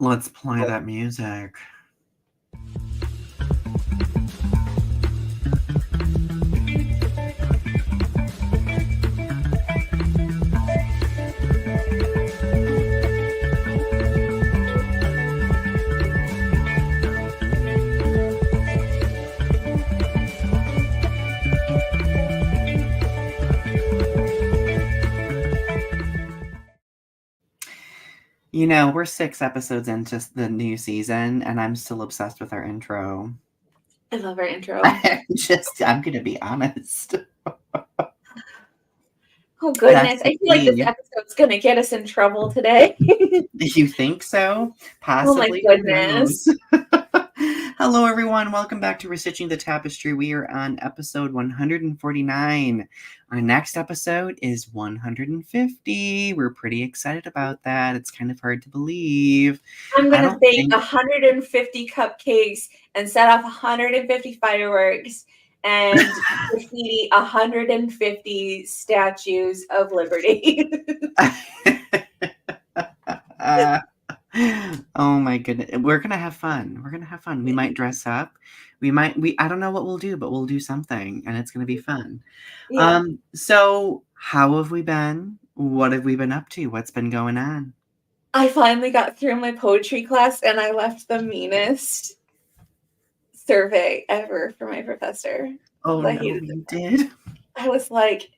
Let's play that music. You know, we're 6 episodes into the new season, and I'm still obsessed with our intro. I love our intro. I'm going to be honest. Oh, goodness. That's I feel like this me. episode's going to get us in trouble today. You think so? Possibly. Oh, my Who knows? goodness. Hello, everyone. Welcome back to Restitching the Tapestry. We are on episode 149. Our next episode is 150. We're pretty excited about that. It's kind of hard to believe. I'm going to bake 150 cupcakes and set off 150 fireworks and graffiti 150 statues of liberty. Oh my goodness. We're going to have fun. We might dress up. I don't know what we'll do, but we'll do something and it's going to be fun. Yeah. So how have we been? What have we been up to? What's been going on? I finally got through my poetry class and I left the meanest survey ever for my professor. Oh no, you did? I was like,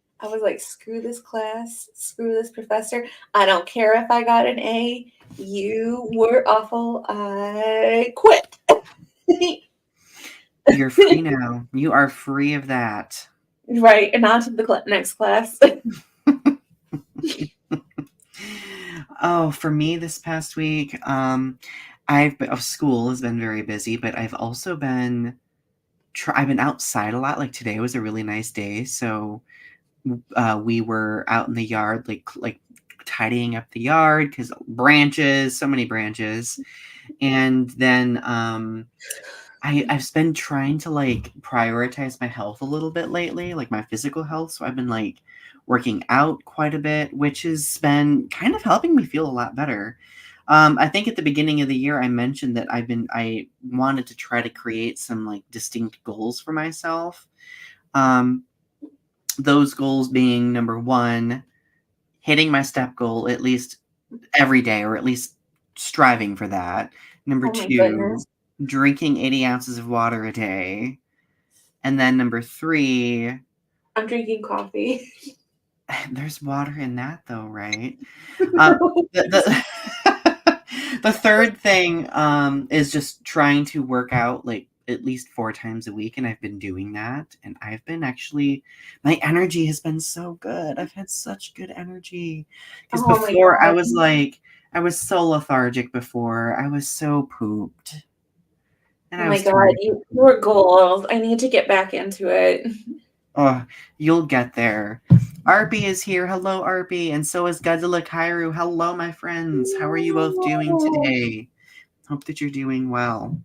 screw this class, screw this professor. I don't care if I got an A. You were awful. I quit. You're free now. You are free of that. Right, and on to the next class. Oh, for me this past week, school has been very busy, but I've also been I've been outside a lot. Like today was a really nice day, so we were out in the yard, like tidying up the yard because so many branches, and then I've been trying to like prioritize my health a little bit lately, like my physical health. So I've been like working out quite a bit, which has been kind of helping me feel a lot better. I think at the beginning of the year, I mentioned that I wanted to try to create some like distinct goals for myself. Those goals being number one, hitting my step goal at least every day, or at least striving for that. Number two, drinking 80 ounces of water a day. And then number three, I'm drinking coffee. There's water in that though, right? The third thing is just trying to work out like at least 4 times a week, and I've been doing that, and I've been my energy has been so good. I've had such good energy because before I was so lethargic before. I was so pooped. And oh my God, your goals. I need to get back into it. Oh, you'll get there. Arpy is here. Hello, Arpy. And so is Godzilla Kairu. Hello, my friends. How are you both doing today? Hope that you're doing well.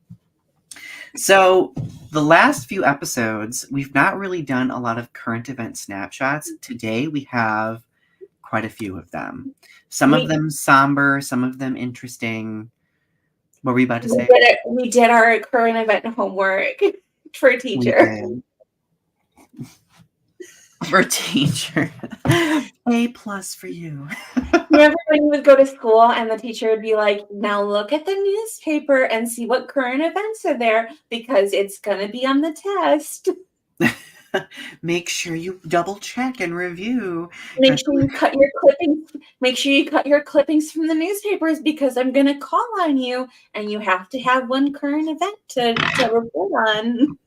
So the last few episodes, we've not really done a lot of current event snapshots. Today, we have quite a few of them. Some of them somber, some of them interesting. What were you about to say? We did our current event homework for a teacher. For a teacher. A+ for you. Remember when you would go to school and the teacher would be like, now look at the newspaper and see what current events are there because it's going to be on the test. Make sure you double check and review. Make sure you cut your clippings. Make sure you cut your clippings from the newspapers because I'm going to call on you and you have to have one current event to report on.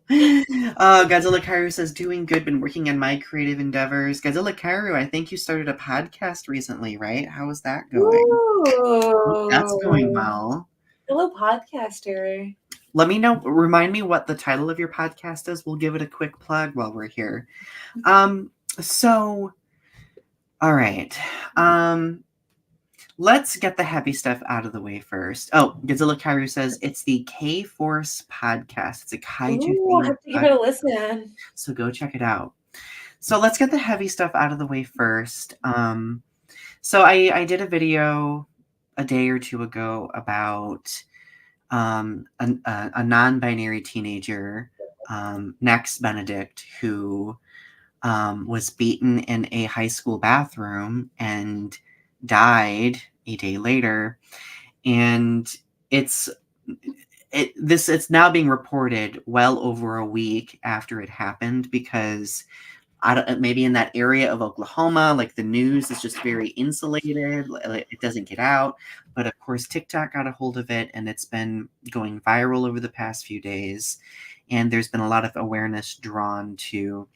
Godzilla Kairu says, doing good, been working on my creative endeavors. Godzilla Kairu, I think you started a podcast recently, right? How is that going? That's going well. Hello, podcaster. Let me know. Remind me what the title of your podcast is. We'll give it a quick plug while we're here. So, all right. Let's get the heavy stuff out of the way first. Oh, Godzilla Kairu says it's the K-Force podcast. It's a kaiju theme. I have to give it a listen. So go check it out. So let's get the heavy stuff out of the way first. So I did a video a day or two ago about a non-binary teenager, Next Benedict, who was beaten in a high school bathroom and died a day later. And it's now being reported well over a week after it happened, because I don't, maybe in that area of Oklahoma, like the news is just very insulated, it doesn't get out. But of course, TikTok got a hold of it, and it's been going viral over the past few days. And there's been a lot of awareness drawn to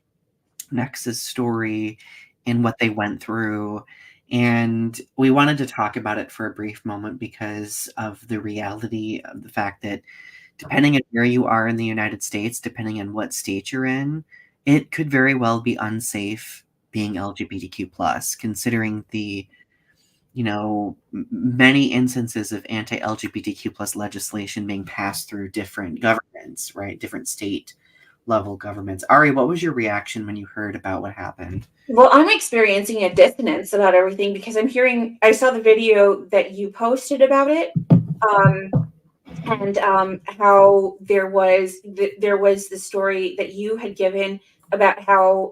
Nex's story and what they went through. And we wanted to talk about it for a brief moment because of the reality of the fact that depending on where you are in the United States, depending on what state you're in, it could very well be unsafe being LGBTQ plus, considering the many instances of anti-LGBTQ plus legislation being passed through different governments, right? Different state level governments. Ari, what was your reaction when you heard about what happened? Well, I'm experiencing a dissonance about everything because I saw the video that you posted about it. And how there was the story that you had given about how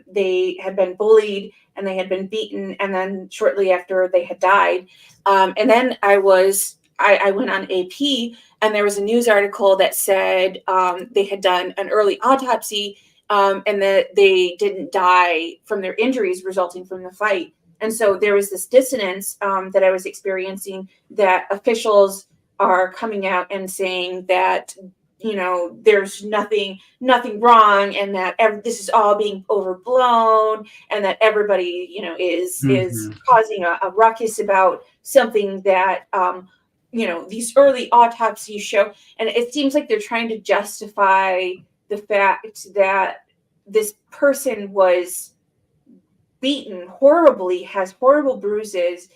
they had been bullied and they had been beaten, and then shortly after they had died. And then I went on AP, and there was a news article that said they had done an early autopsy, and that they didn't die from their injuries resulting from the fight. And so there was this dissonance that I was experiencing, that officials are coming out and saying that there's nothing wrong, and that this is all being overblown, and that everybody is causing a ruckus about something that these early autopsies show. And it seems like they're trying to justify the fact that this person was beaten horribly, has horrible bruises,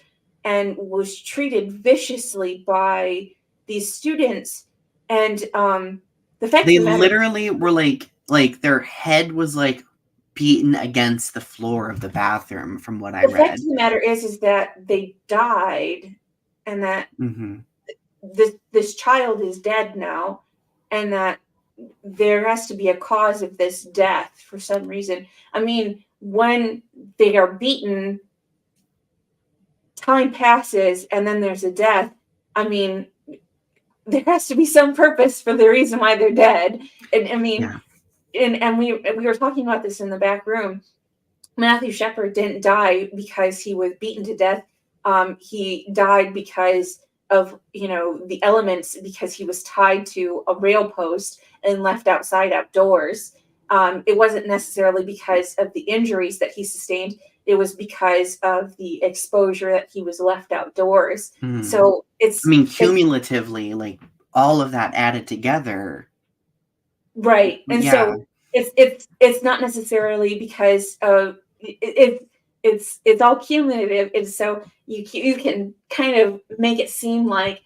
and was treated viciously by these students. And the fact They of the matter, literally were like their head was like beaten against the floor of the bathroom, from what I the fact read. of the matter is that they died, and that this child is dead now, and that there has to be a cause of this death for some reason. I mean, when they are beaten, time passes, and then there's a death. I mean, there has to be some purpose for the reason why they're dead. And I mean, and we were talking about this in the back room. Matthew Shepard didn't die because he was beaten to death. He died because of the elements, because he was tied to a rail post and left outside outdoors. It wasn't necessarily because of the injuries that he sustained. It was because of the exposure that he was left outdoors. So cumulatively, like all of that added together. Right. And so it's not necessarily because of it's all cumulative. And so you can kind of make it seem like,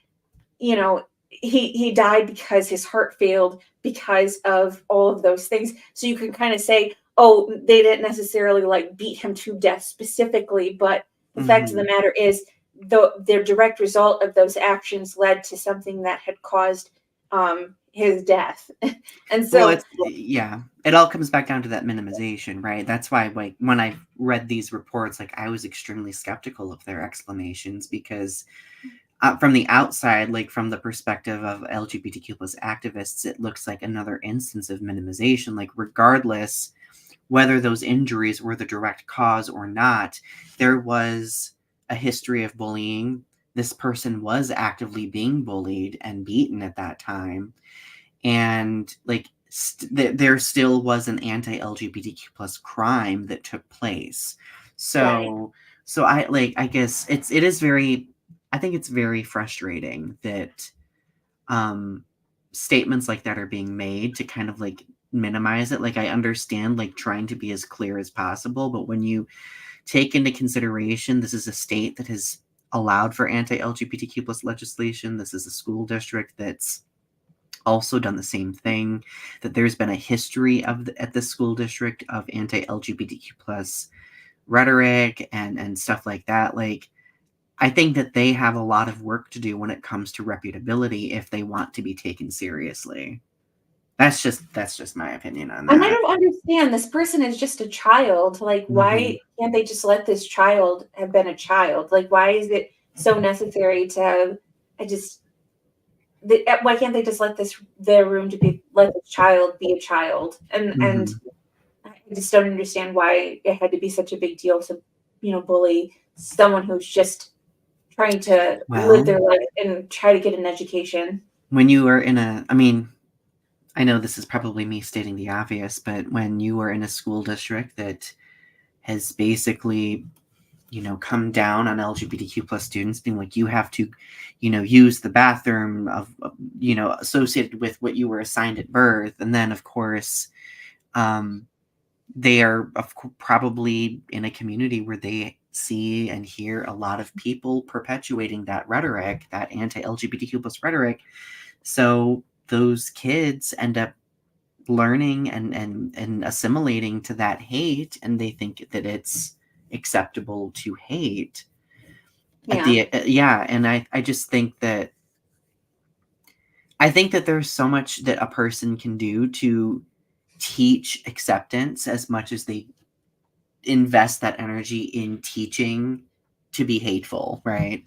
he died because his heart failed because of all of those things. So you can kind of say, oh, they didn't necessarily like beat him to death specifically, but the fact of the matter is the direct result of those actions led to something that had caused his death. And so it all comes back down to that minimization, right? That's why, like, when I read these reports, like, I was extremely skeptical of their explanations, because from the outside, like from the perspective of LGBTQ plus activists, it looks like another instance of minimization. Like, regardless whether those injuries were the direct cause or not, there was a history of bullying. This person was actively being bullied and beaten at that time. And like there still was an anti-LGBTQ plus crime that took place. So I guess it is very, I think it's very frustrating that statements like that are being made to kind of like minimize it. Like, I understand like trying to be as clear as possible, but when you take into consideration this is a state that has allowed for anti-LGBTQ plus legislation, this is a school district that's also done the same thing, that there's been a history at the school district of anti-LGBTQ plus rhetoric and stuff like that. Like, I think that they have a lot of work to do when it comes to reputability if they want to be taken seriously. That's just my opinion on And I that. don't understand. This person is just a child. Like, Mm-hmm. why can't they just let this child have been a child? Like, why is it so necessary to have? I just why can't they just let their room to be let the child be a child? And Mm-hmm. I just don't understand why it had to be such a big deal to, bully someone who's just trying to live Well, their life and try to get an education. when you are in a, I mean, I know this is probably me stating the obvious, but when you are in a school district that has basically, come down on LGBTQ plus students, being like, you have to, use the bathroom associated with what you were assigned at birth. And then, of course, they are probably in a community where they see and hear a lot of people perpetuating that rhetoric, that anti-LGBTQ plus rhetoric. So those kids end up learning and assimilating to that hate, and they think that it's acceptable to hate at Yeah. the yeah. And I just think that there's so much that a person can do to teach acceptance as much as they invest that energy in teaching to be hateful, right?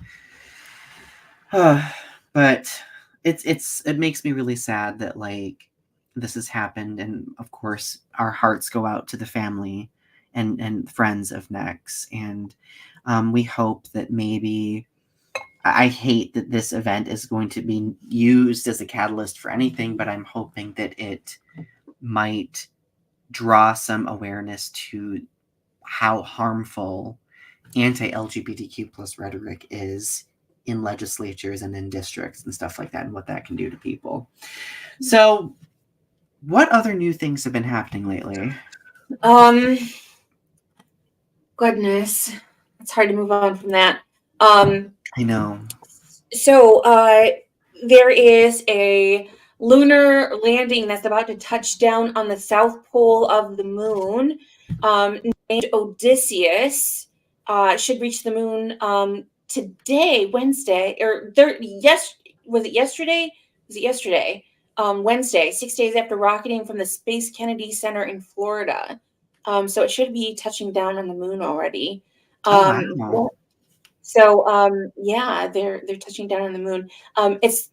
But it makes me really sad that like this has happened, and of course our hearts go out to the family and friends of Nex, and we hope that maybe I hate that this event is going to be used as a catalyst for anything, but I'm hoping that it might draw some awareness to how harmful anti-LGBTQ plus rhetoric is in legislatures and in districts and stuff like that, and what that can do to people. So, what other new things have been happening lately? Um, Goodness, it's hard to move on from that. Um, I know. so there is a lunar landing that's about to touch down on the south pole of the moon, named Odysseus. Should reach the moon today, Wednesday, or yes, was it yesterday? Was it yesterday? Wednesday, 6 days after rocketing from the Space Kennedy Center in Florida. So it should be touching down on the moon already. Oh Um, wow. so yeah, they're touching down on the moon. It's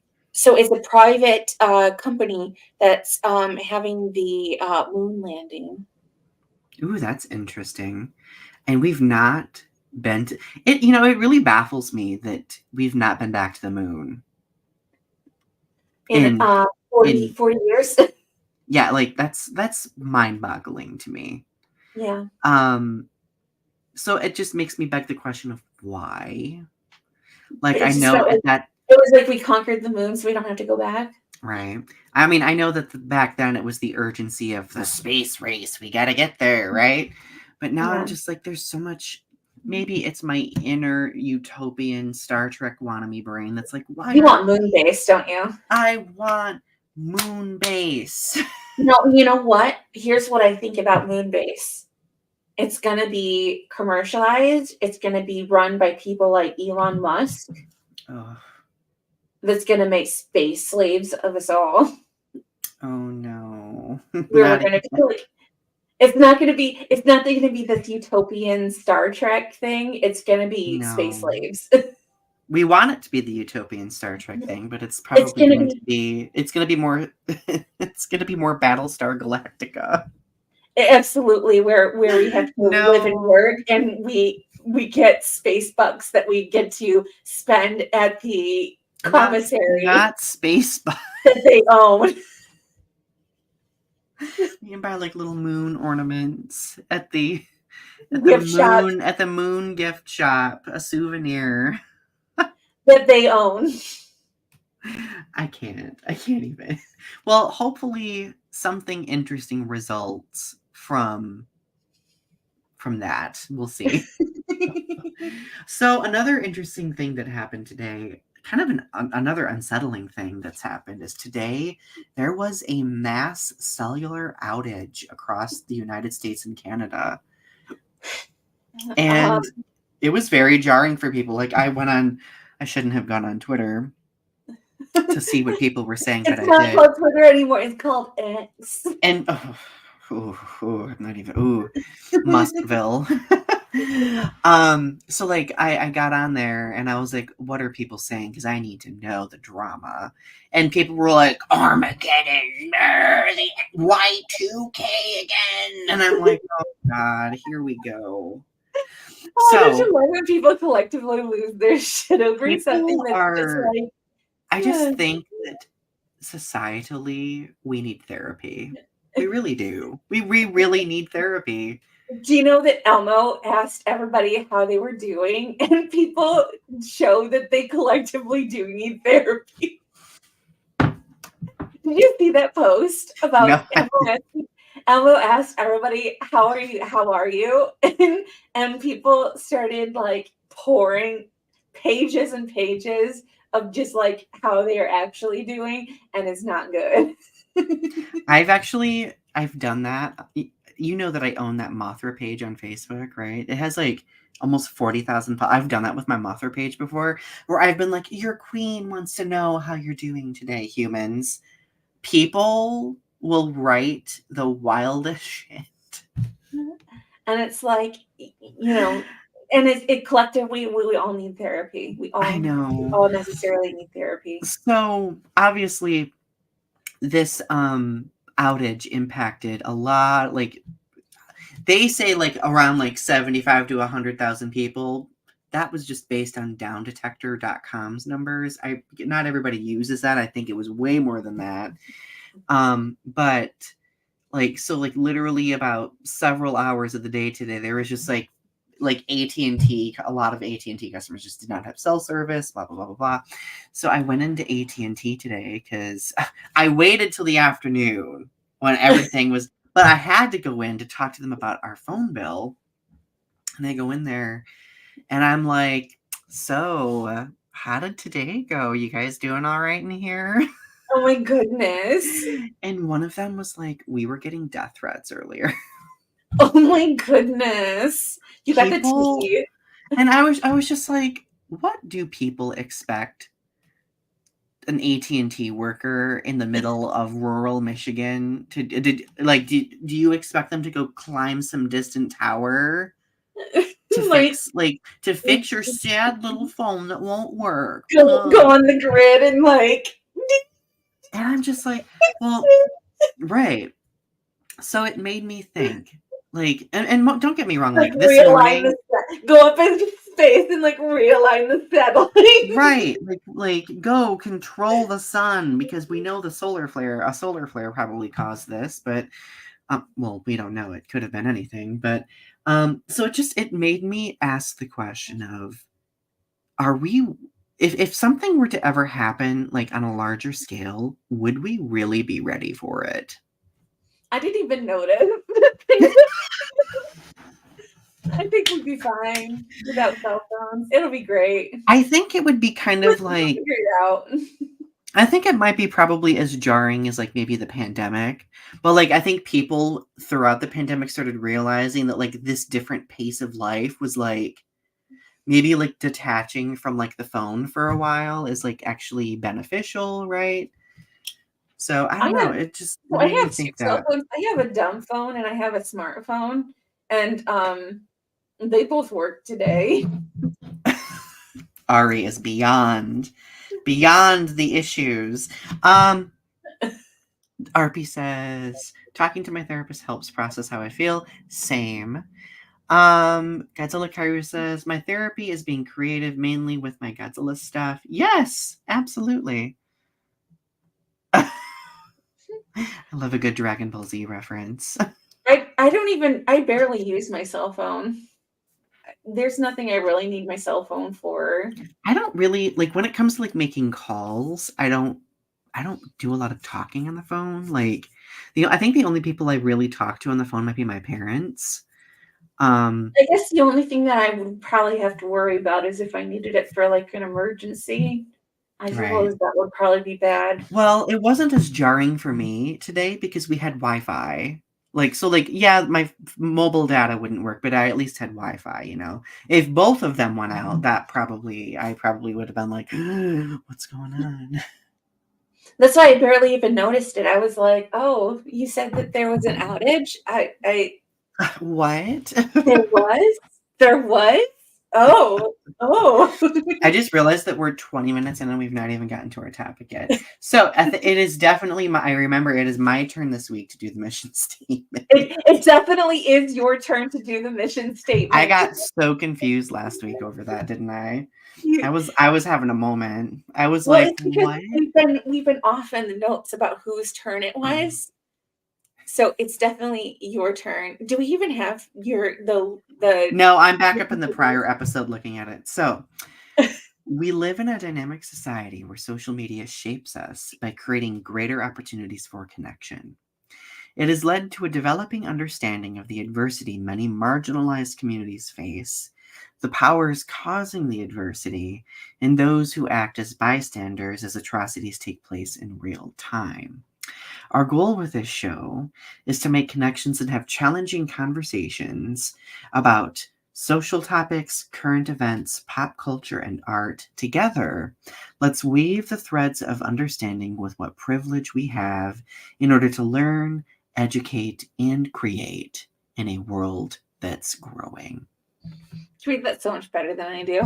a private company that's having the moon landing. Ooh, that's interesting. And we've not been to it. It really baffles me that we've not been back to the moon In in 40, in 40 years. yeah, like that's mind-boggling to me. Yeah. Um, so it just makes me beg the question of why. Like It I just know felt like that it was like we conquered the moon, so we don't have to go back. right. I mean, I know that back then it was the urgency of the space race. We got to get there, right? But now I'm Yeah. just like, there's so much. Maybe it's my inner utopian Star Trek wannabe brain that's like, why You aren't want moon base, don't you? I want moon base? No, you know what? Here's what I think about moon base. It's gonna be commercialized. It's gonna be run by people like Elon Musk. Oh, That's gonna make space slaves of us all. oh no, Where we're not gonna be like, it's not gonna be this utopian Star Trek thing. It's gonna be space no. slaves. We want it to be the utopian Star Trek thing, but it's It's probably gonna going to be be it's going to be more it's going to be more Battlestar Galactica. absolutely where we have to live and No, work, and we get space bucks that we get to spend at the not commissary not space. that they own. You can buy like little moon ornaments at the Gift shops moon gift shop, a souvenir. that they own. I can't even. Well, hopefully something interesting results from that. We'll see. So another interesting thing that happened today, kind of another unsettling thing that's happened, is today there was a mass cellular outage across the United States and Canada. Um, And It was very jarring for people. Like, I shouldn't have gone on Twitter to see what people were saying, but It's I not did. called Twitter anymore. It's called X. And I'm not even Muskville. So like I got on there and I was like, what are people saying? Because I need to know the drama. And people were like, Armageddon, the Y2K again. And I'm like, oh God, here we go. Oh, don't So you love when people collectively lose their shit over something people that's just are, like, I just think that societally we need therapy. We really do. We really need therapy. do you know that Elmo asked everybody how they were doing, and people show that they collectively do need therapy? Did you see that post No, about Elmo asked everybody, "How are you? How are you?" And people started like pouring pages and pages of just like how they are actually doing, and it's not good. I've done that. You know that I own that Mothra page on Facebook, right? It has like almost 40,000. I've done that with my Mothra page before, where I've been like, your queen wants to know how you're doing today, humans. People will write the wildest shit. And it's like, and it collectively we all need therapy. I We know. all necessarily need therapy. So obviously this outage impacted a lot, like they say like around like 75 to 100,000 people. That was just based on downdetector.com's numbers. Not everybody uses that. I think it was way more than that. But like, so like literally about several hours of the day today, there was just like AT&T, a lot of AT&T customers just did not have cell service, blah, blah, blah, blah, blah. So I went into AT&T today because I waited till the afternoon when everything was, but I had to go in to talk to them about our phone bill. And I go in there and I'm like, so how did today go? You guys doing all right in here? Oh my goodness. And one of them was like, we were getting death threats earlier. Oh my goodness. You got the People, tea. and I was just like, what do people expect an AT&T worker in the middle of rural Michigan to do you expect them to go climb some distant tower to Like fix your sad little phone that won't work? go on the grid and like And I'm just like, well, right. So it made me think, like, and don't get me wrong, like like this realign morning, the go up into space and like realign the satellite. right, like go control the sun because we know a solar flare probably caused this, but well, we don't know. It could have been anything, but so it made me ask the question of, are we, if something were to ever happen like on a larger scale, would we really be ready for it? I didn't even notice. I think we'd be fine without cell phones. It'll be great. I think it would be kind We'll of like, figure it out. I think it might be probably as jarring as like maybe the pandemic, but like I think people throughout the pandemic started realizing that like this different pace of life was like maybe like detaching from like the phone for a while is like actually beneficial, right? So I don't know. It I made me have two think cell that. phones. I have a dumb phone and I have a smartphone, and they both work today. Ari is beyond the issues. Um RP says talking to my therapist helps process how I feel. Same. Godzilla Kyrie says my therapy is being creative mainly with my Godzilla stuff. Yes, absolutely. I love a good Dragon Ball Z reference. I barely use my cell phone. There's nothing I really need my cell phone for. I don't really like when it comes to like making calls, I don't do a lot of talking on the phone. Like I think the only people I really talk to on the phone might be my parents. I guess the only thing that I would probably have to worry about is if I needed it for like an emergency. I Right. suppose that would probably be bad. Well, it wasn't as jarring for me today because we had Wi-Fi. Yeah, my mobile data wouldn't work, but I at least had Wi-Fi, you know. If both of them went out, I probably would have been like, what's going on? That's why I barely even noticed it. I was like, "Oh, you said that there was an outage?" What? There was? There was? Oh, oh. I just realized that we're 20 minutes in and we've not even gotten to our topic yet. So it is definitely I remember it is my turn this week to do the mission statement. It definitely is your turn to do the mission I statement. got so confused last week over that, didn't I? You I was having a moment. I was Well, like, it's because what? we've been off in the notes about whose turn it was. So it's definitely your turn. Do we even have the No, I'm back up in the prior episode looking at it. So we live in a dynamic society where social media shapes us by creating greater opportunities for connection. It has led to a developing understanding of the adversity many marginalized communities face, the powers causing the adversity, and those who act as bystanders as atrocities take place in real time. Our goal with this show is to make connections and have challenging conversations about social topics, current events, pop culture, and art. Together, let's weave the threads of understanding with what privilege we have in order to learn, educate, and create in a world that's growing. You read that so much better than I do.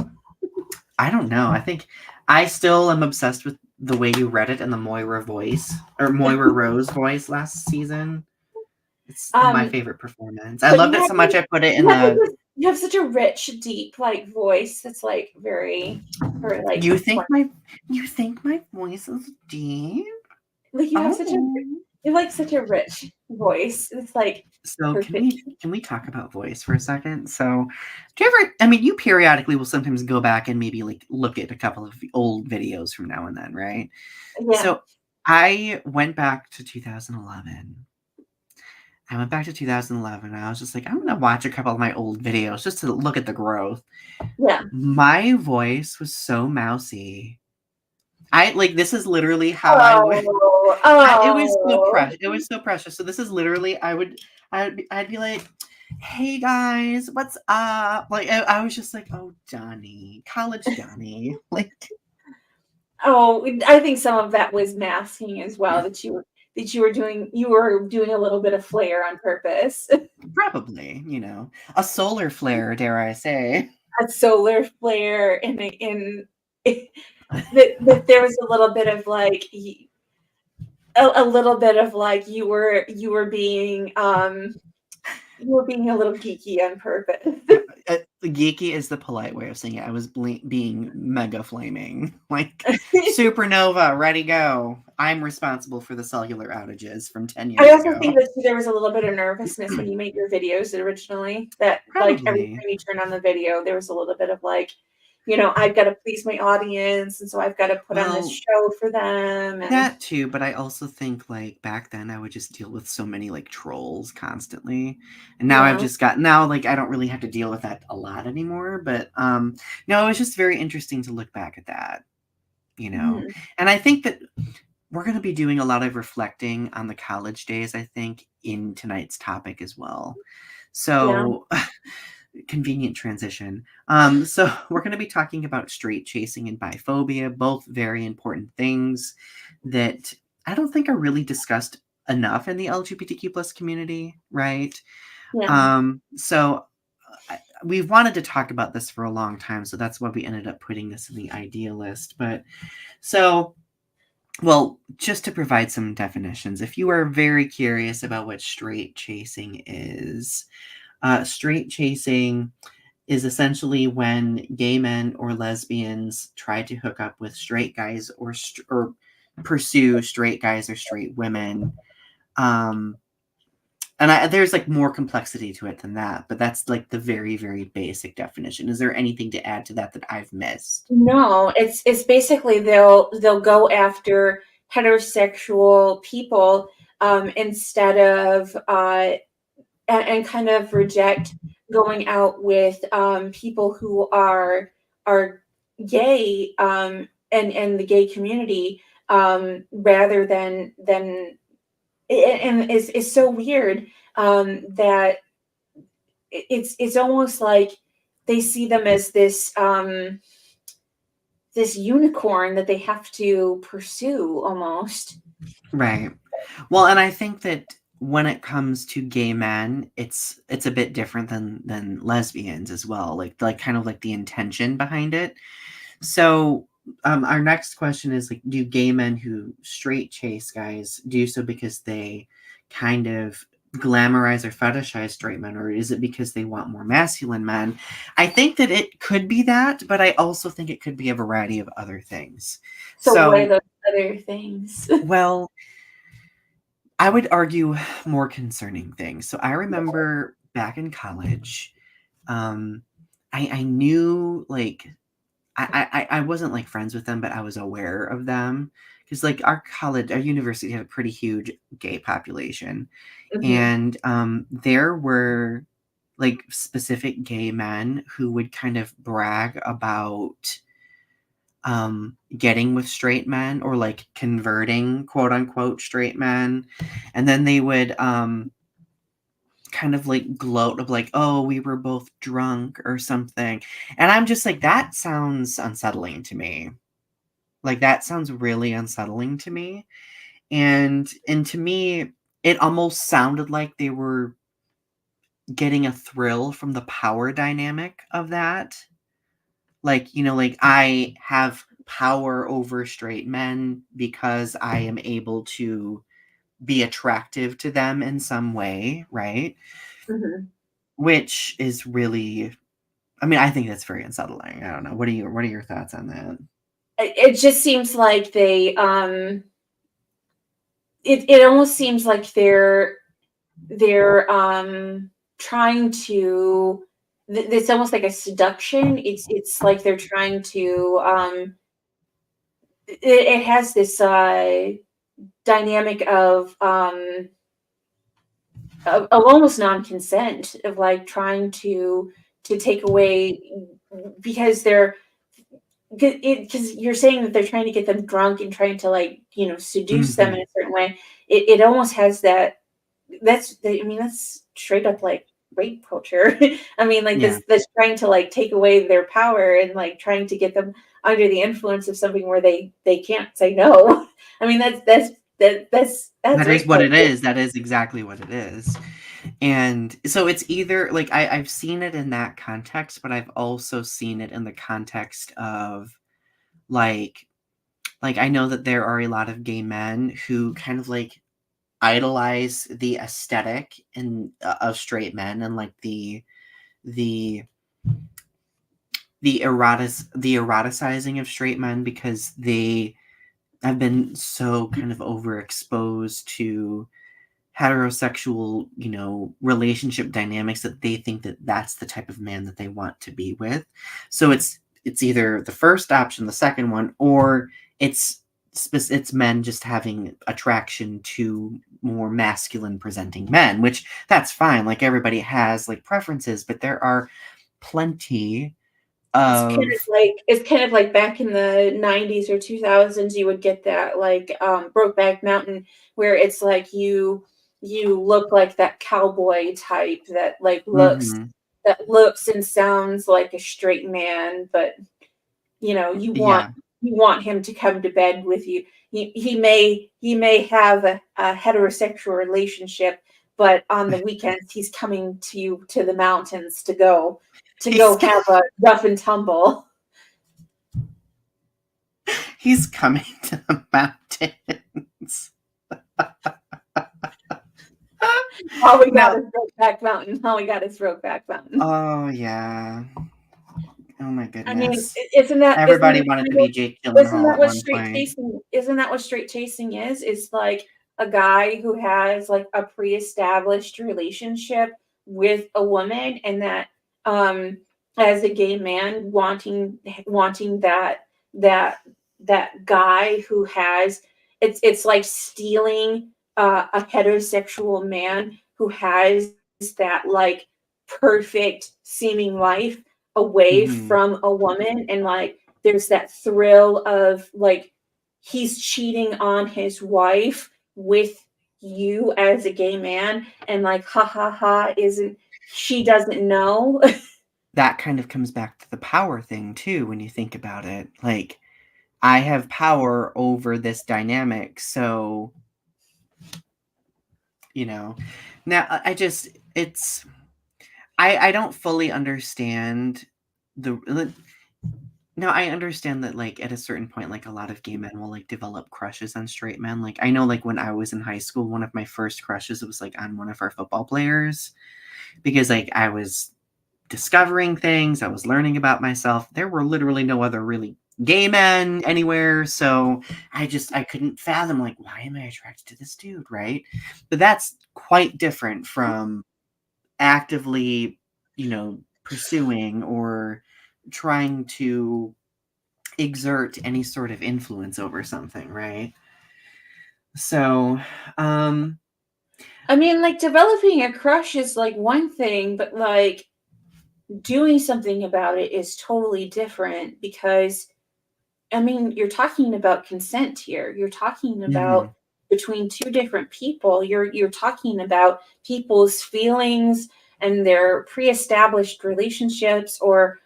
I don't know. I think I still am obsessed with the way you read it in the Moira voice or Moira Rose voice last season. It's my Um, favorite performance. I but loved it so much I put it in the you have such a rich, deep like voice that's like very like smart. you think my voice is deep? Like Oh. you have like such a rich voice. It's like So perfect. can we talk about voice for a second? So do you ever I mean you periodically will sometimes go back and maybe like look at a couple of old videos from now and then, right? Yeah. So I went back to 2011. I went back to 2011. I was just like, I'm gonna watch a couple of my old videos just to look at the growth. Yeah. My voice was so mousy. I like this is literally how I would. Oh, It was so oh. precious. It was so precious. So this is literally I'd be like, hey guys, what's up? Like I was just like, oh Donny, college Donny, like Oh, I think some of that was masking as well, you were doing a little bit of flair on purpose. probably, you know, a solar flare, dare I say. A solar flare in that there was a little bit of like a little bit of like you were being a little geeky on purpose. Geeky is the polite way of saying it. I was being mega flaming. Like, supernova, ready, go. I'm responsible for the cellular outages from 10 I years also think ago. that there was a little bit of nervousness when you made your videos originally, that like every Probably. time you turn on the video, there was a little bit of like, I've got to please my audience, and so I've got to put on this Well, show for them. And that too, but I also think, like, back then I would just deal with so many, like, trolls constantly. And now yeah, like, I don't really have to deal with that a lot anymore. But, no, it was just very interesting to look back at that, you know? mhm, And I think that we're going to be doing a lot of reflecting on the college days, I think, in tonight's topic as well. yeah, So, convenient transition. So we're going to be talking about straight chasing and biphobia, both very important things that I don't think are really discussed enough in the LGBTQ plus community, right? yeah, So we've wanted to talk about this for a long time, so that's why we ended up putting this in the idea list. But so well, just to provide some definitions, if you are very curious about what straight chasing is, straight chasing is essentially when gay men or lesbians try to hook up with straight guys or pursue straight guys or straight women. Um, there's like more complexity to it than that, but that's like the very, very basic definition. Is there anything to add to that that I've missed? no, it's basically they'll go after heterosexual people, instead of and kind of reject going out with people who are gay, and the gay community, rather than and is so weird. that it's almost like they see them as this unicorn that they have to pursue almost. Right. Well, and I think that when it comes to gay men, it's a bit different than lesbians as well. Like kind of like the intention behind it. So, our next question is like, do gay men who straight chase guys do so because they kind of glamorize or fetishize straight men, or is it because they want more masculine men? I think that it could be that, but I also think it could be a variety of other things. So what are So, those other things? well, I would argue more concerning things. So I remember back in college, um, I knew like I wasn't like friends with them, but I was aware of them because like our university had a pretty huge gay population, Mhm. and there were like specific gay men who would kind of brag about getting with straight men or like converting quote unquote straight men, and then they would kind of like gloat of like, oh, we were both drunk or something. And I'm just like, that sounds unsettling to me. Like that sounds really unsettling to me. And to me, it almost sounded like they were getting a thrill from the power dynamic of that. Like, like I have power over straight men because I am able to be attractive to them in some way, right? Mhm. Which is really, I mean, I think that's very unsettling. I don't know. What are your thoughts on that? It just seems like it almost seems like they're trying to it's almost like a seduction. It's like they're trying to it has this dynamic of almost non-consent, of like trying to take away, because they're because you're saying that they're trying to get them drunk and trying to, like, seduce them in Mhm. a certain way. It almost has that. I mean, that's straight up like rape culture. I mean, like Yeah. this trying to like take away their power and like trying to get them under the influence of something where they can't say no. I mean, that's That is rape what it culture. is. That is exactly what it is. And so it's either like I've seen it in that context, but I've also seen it in the context of like I know that there are a lot of gay men who kind of like idolize the aesthetic and of straight men and like the the eroticizing of straight men because they have been so kind of overexposed to heterosexual, relationship dynamics that they think that that's the type of man that they want to be with. So it's either the first option, the second one, or it's it's men just having attraction to more masculine presenting men, which that's fine. Like everybody has like preferences, but there are plenty of It's kind of like back in the 90s or 2000s, you would get that like Brokeback Mountain, where it's like you look like that cowboy type that like mhm, looks and sounds like a straight man, but yeah. you want him to come to bed with you. He may have a heterosexual relationship, but on the weekends he's coming to you to the mountains to go He's have a rough and tumble. he's coming to the mountains. All we got No. is Brokeback Mountain. All we got is Brokeback Mountain. Oh yeah. Oh my I mean, goodness. isn't that Everybody wanted to be Jake Gyllenhaal at one point. isn't that what straight chasing is? It's like a guy who has like a pre-established relationship with a woman, and that um as a gay man wanting that that guy who has, it's like stealing a heterosexual man who has that like perfect seeming life away Mhm. from a woman, and like there's that thrill of like he's cheating on his wife with you as a gay man and like, ha ha ha, she doesn't know. That kind of comes back to the power thing too, when you think about it. Like, I have power over this dynamic, so, you know. Now, I don't fully understand the now, I understand that, like, at a certain point, like, a lot of gay men will, like, develop crushes on straight men. Like, I know, like, when I was in high school, one of my first crushes was, like, on one of our football players because, like, I was discovering things, I was learning about myself. There were literally no other really gay men anywhere, so I couldn't fathom, like, why am I attracted to this dude, right? But that's quite different from actively, pursuing or trying to exert any sort of influence over something, right? So, I mean, like, developing a crush is like one thing, but like doing something about it is totally different because I mean, you're talking about consent here. You're talking about mhm. between two different people. You're talking about people's feelings and their pre-established relationships or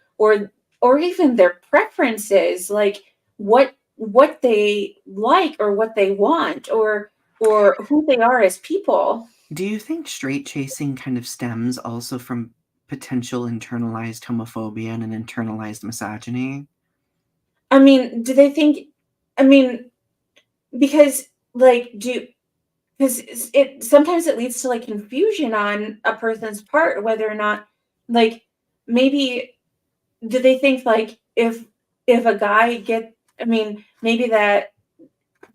even their preferences, like what they like or what they want or who they are as people. Do you think straight chasing kind of stems also from potential internalized homophobia and an internalized misogyny? I mean, do they think I mean, because like do because it sometimes it leads to like confusion on a person's part whether or not like maybe do they think like if a guy get I mean maybe that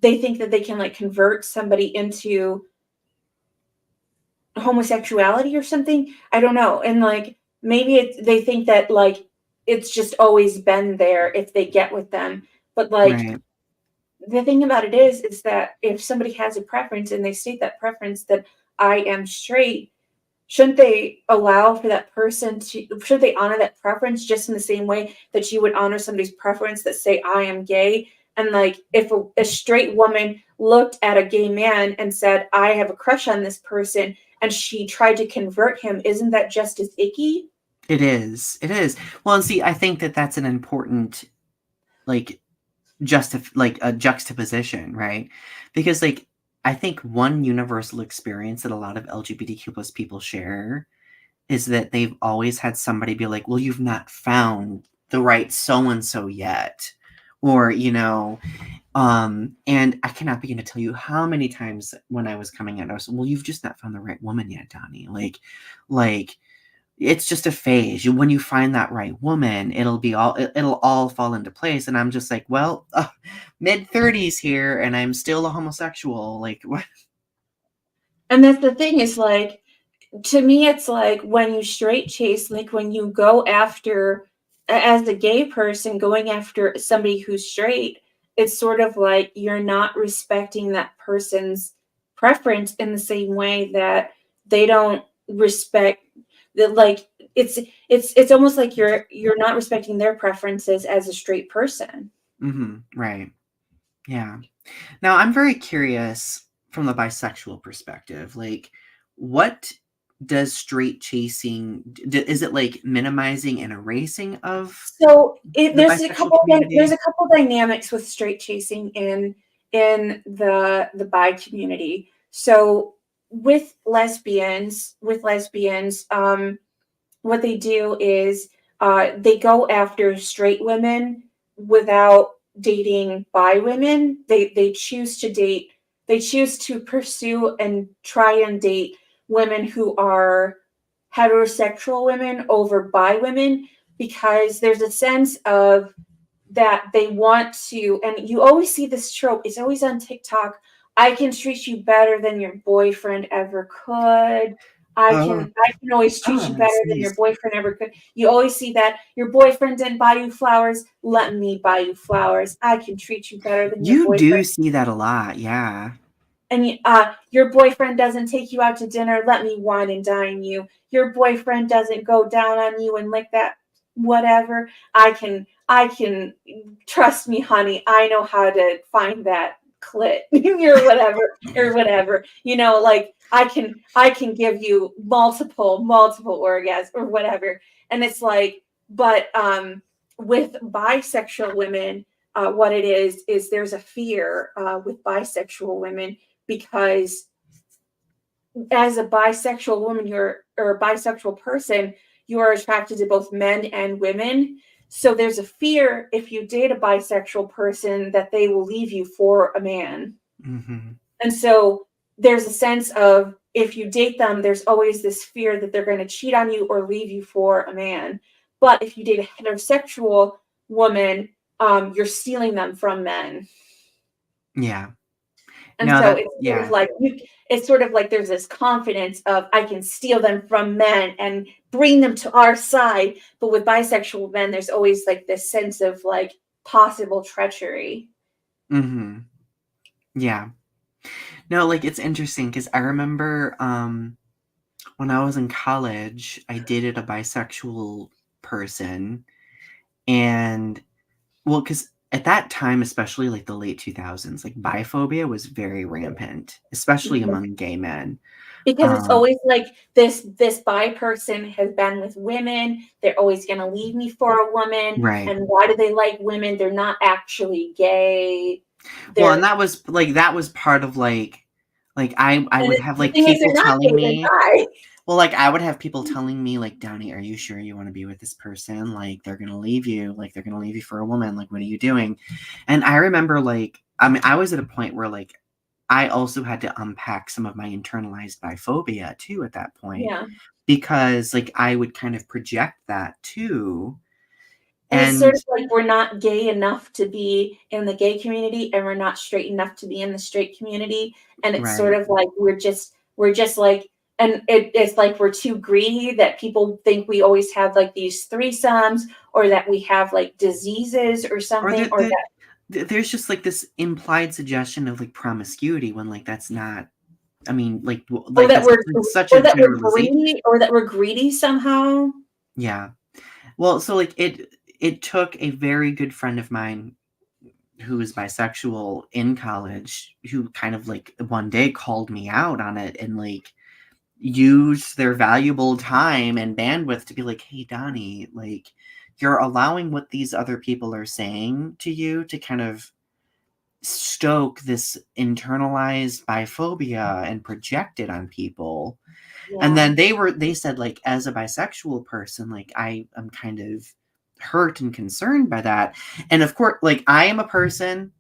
they think that they can like convert somebody into homosexuality or something. I don't know. And like maybe they think that like it's just always been there if they get with them. But like Right. the thing about it is that if somebody has a preference and they state that preference that I am straight, shouldn't they allow for that person to should they honor that preference just in the same way that you would honor somebody's preference that say I am gay? And like if a straight woman looked at a gay man and said, I have a crush on this person, and she tried to convert him, isn't that just as icky? It is. It is. Well, and see, I think that that's an important, like, like a juxtaposition, right? Because, like, I think one universal experience that a lot of LGBTQ plus people share is that they've always had somebody be like, well, you've not found the right so and so yet. Or, and I cannot begin to tell you how many times when I was coming out, I was, well, you've just not found the right woman yet, Donnie. Like, it's just a phase. When you find that right woman, it'll all fall into place. And I'm just like, well, mid-30s here, and I'm still a homosexual. Like, what? And that's the thing is like to me it's like when you straight chase like when you go after as a gay person going after somebody who's straight it's sort of like you're not respecting that person's preference in the same way that they don't respect that like it's almost like you're not respecting their preferences as a straight person. Right. Yeah. Now, I'm very curious from the bisexual perspective. Like, what does straight chasing, is it like minimizing and erasing of So the bisexual there's community? a couple dynamics with straight chasing in the bi community. So with lesbians, what they do is they go after straight women without dating bi women. They choose to date. They choose to pursue and try and date women who are heterosexual women over bi women because there's a sense of that they want to, and you always see this trope, it's always on TikTok. I can treat you better than your boyfriend ever could. Oh, I can always treat you oh, better than jeez. your boyfriend ever could. You always see that your boyfriend didn't buy you flowers. Let me buy you flowers. I can treat you better than your You boyfriend. do see that a lot, yeah. And your boyfriend doesn't take you out to dinner. Let me wine and dine you. Your boyfriend doesn't go down on you and like that. Whatever. I can trust me, honey. I know how to find that clit or whatever. You know, like I can give you multiple orgasms or whatever. And it's like, but with bisexual women, what it is there's a fear with bisexual women, because as a bisexual woman, or a bisexual person, you are attracted to both men and women. So there's a fear, if you date a bisexual person, that they will leave you for a man. Mm-hmm. And so there's a sense of, if you date them, there's always this fear that they're going to cheat on you or leave you for a man. But if you date a heterosexual woman, you're stealing them from men. Yeah. And No, so that, yeah. it's sort of like there's this confidence of, I can steal them from men and bring them to our side. But with bisexual men, there's always like this sense of like possible treachery. Mm-hmm. Yeah. No, like it's interesting because I remember when I was in college, I dated a bisexual person, and well, because at that time, especially like the late 2000s, like biphobia was very rampant, especially among gay men. Because it's always like, this bi person has been with women, they're always going to leave me for a woman. Right. And why do they like women? They're not actually gay. Well, and that was part of like I would have like people telling me, well, like I would have people telling me like, Donny, are you sure you want to be with this person? Like they're gonna leave you, like they're gonna leave you for a woman. Like what are you doing? And I remember like, I mean, I was at a point where like I also had to unpack some of my internalized biphobia too at that point. Yeah. Because like I would kind of project that too. And it's sort of like, we're not gay enough to be in the gay community, and we're not straight enough to be in the straight community. And it's sort of like, we're just like, and it's like we're too greedy, that people think we always have like these threesomes, or that we have like diseases or something, or that there's just like this implied suggestion of like promiscuity, when like that's not, I mean, like that we're greedy, or that we're greedy somehow. Yeah. Well, so like it took a very good friend of mine who is bisexual in college, who kind of like one day called me out on it and like used their valuable time and bandwidth to be like, hey, Donny, like you're allowing what these other people are saying to you to kind of stoke this internalized biphobia and project it on people. Yeah. And then they said like, as a bisexual person, like I am kind of hurt and concerned by that. And of course, like I am a person,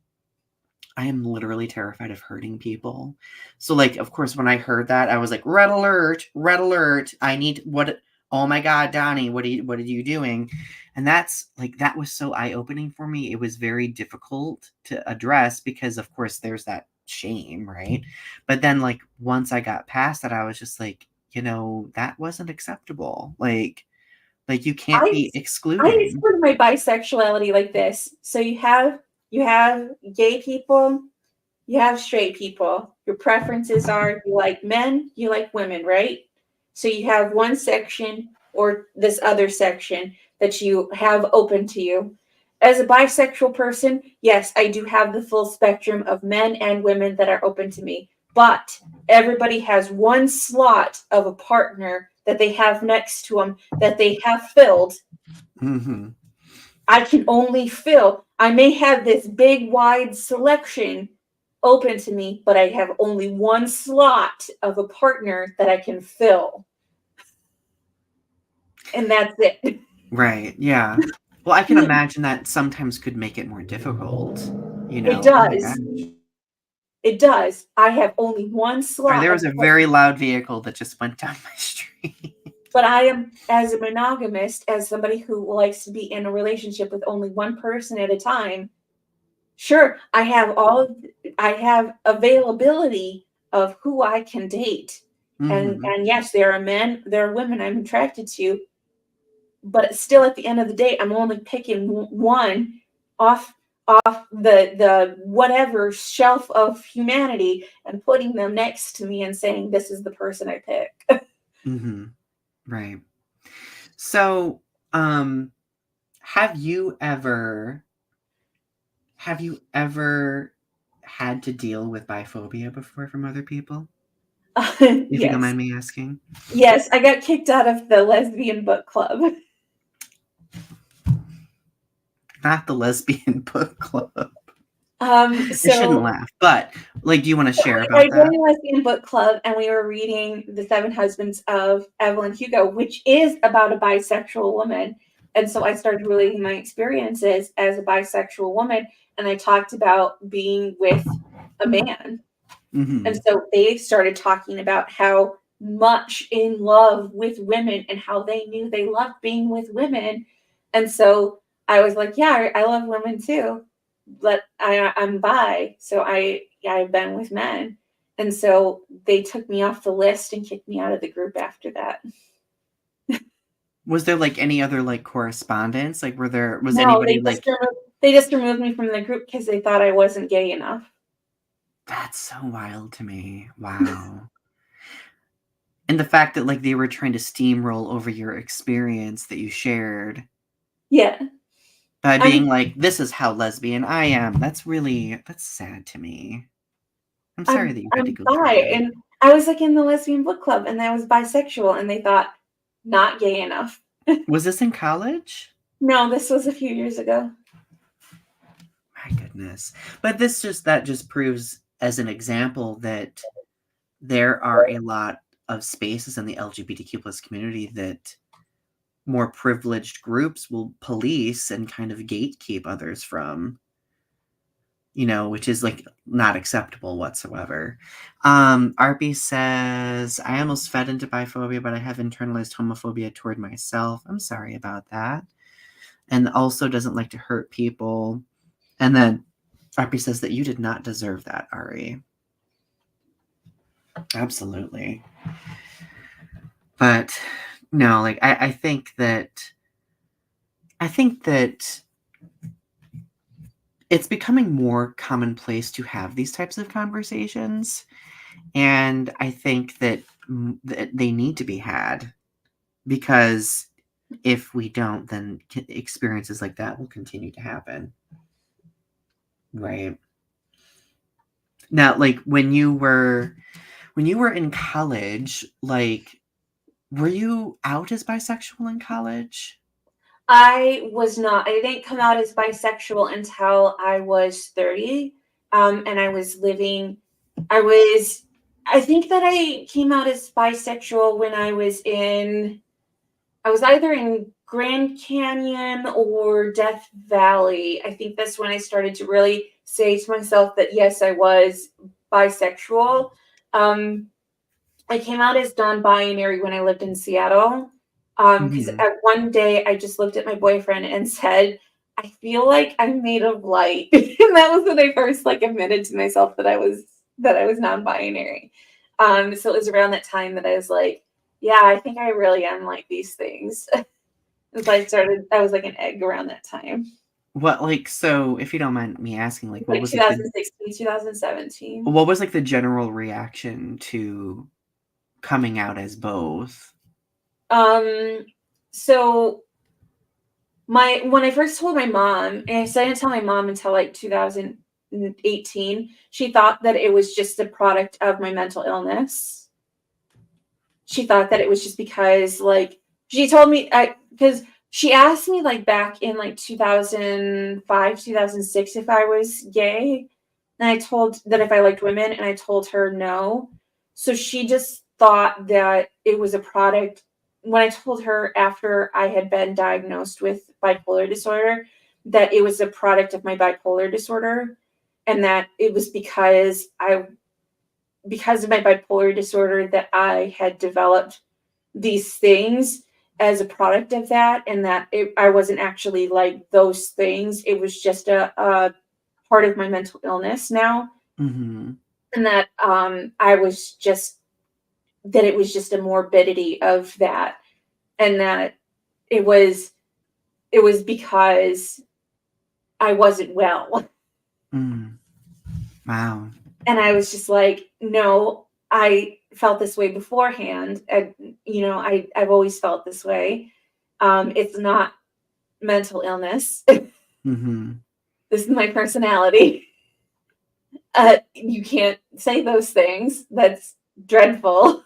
I am literally terrified of hurting people. So like, of course, when I heard that, I was like, red alert, I need what, oh my God, Donny, what are you doing? And that's like, that was so eye-opening for me. It was very difficult to address because of course there's that shame, right? But then like, once I got past that, I was just like, you know, that wasn't acceptable. Like you can't be excluded. I explain my bisexuality like this. So you have gay people, you have straight people. Your preferences are, you like men, you like women, right? So you have one section or this other section that you have open to you. As a bisexual person, yes, I do have the full spectrum of men and women that are open to me. But everybody has one slot of a partner that they have next to them that they have filled. Mm-hmm. I can only fill. I may have this big, wide selection open to me, but I have only one slot of a partner that I can fill. And that's it. Right. Yeah. Well, I can imagine that sometimes could make it more difficult, you know. It does. It does. I have only one slot. There was a very loud vehicle that just went down my street. But I am, as a monogamist, as somebody who likes to be in a relationship with only one person at a time, sure, I have availability of who I can date. Mm-hmm. And yes, there are men, there are women I'm attracted to, but still at the end of the day, I'm only picking one off the whatever shelf of humanity and putting them next to me and saying, this is the person I pick. Mm-hmm. Right. So, have you ever had to deal with biphobia before from other people? If you don't Yes. mind me asking. Yes, I got kicked out of the lesbian book club. Not the lesbian book club. Um, I shouldn't so laugh, but like, do you want to share I about that? joined a lesbian book club, and we were reading The Seven Husbands of Evelyn Hugo, which is about a bisexual woman. And so I started relating my experiences as a bisexual woman, and I talked about being with a man. And Mm-hmm. so they started talking about how much in love with women and how they knew they loved being with women. And so I was like, yeah, I love women too, but I'm bi, so I've been with men. And so they took me off the list and kicked me out of the group after that. Was there like any other like correspondence? Like, was No, anybody like, they just removed me from the group because they thought I wasn't gay enough. that's so wild to me. Wow. And the fact that like they were trying to steamroll over your experience that you shared Yeah. by being I'm like, this is how lesbian I am. That's sad to me. I'm sorry I'm that you had to I'm go through bi, that. and I was like in the lesbian book club, and I was bisexual, and they thought not gay enough. Was this in college? No, this was a few years ago. My goodness. But that just proves as an example that there are a lot of spaces in the LGBTQ plus community that more privileged groups will police and kind of gatekeep others from, which is like not acceptable whatsoever. Arby says, I almost fed into biphobia, but I have internalized homophobia toward myself. I'm sorry about that. And also doesn't like to hurt people. And then Arby says that you did not deserve that, Ari. Absolutely. But no, like I think that it's becoming more commonplace to have these types of conversations. And I think that they need to be had, because if we don't, then experiences like that will continue to happen. Right. Now, like when you were in college, like, were you out as bisexual in college? I was not. I didn't come out as bisexual until I was 30. And I was living, I was, I think that I came out as bisexual when I was either in Grand Canyon or Death Valley. I think that's when I started to really say to myself that yes, I was bisexual. Um, I came out as non-binary when I lived in Seattle. Because Mhm. one day I just looked at my boyfriend and said, "I feel like I'm made of light," and that was when I first like admitted to myself that I was non-binary. So it was around that time that I was like, "Yeah, I think I really am like these things." And so I was like an egg around that time, What, like, so if you don't mind me asking, like, like 2016, 2017. what was like the general reaction to coming out as both? Um, so my when I first told my mom, and I didn't tell my mom until like 2018, she thought that it was just a product of my mental illness. She thought that it was just because like she told me because she asked me like back in like 2005, 2006 if I was gay. And I told that if I liked women, and I told her no. So she just thought that it was a product. When I told her after I had been diagnosed with bipolar disorder, that it was a product of my bipolar disorder, and that it was because of my bipolar disorder that I had developed these things as a product of that, and that I wasn't actually like those things. It was just a part of my mental illness now, Mhm. and that it was just a morbidity of that, and that it was because I wasn't well. Mm. Wow. And I was just like, no, I felt this way beforehand. And, I've always felt this way. It's not mental illness. Mhm. This is my personality. You can't say those things. That's dreadful.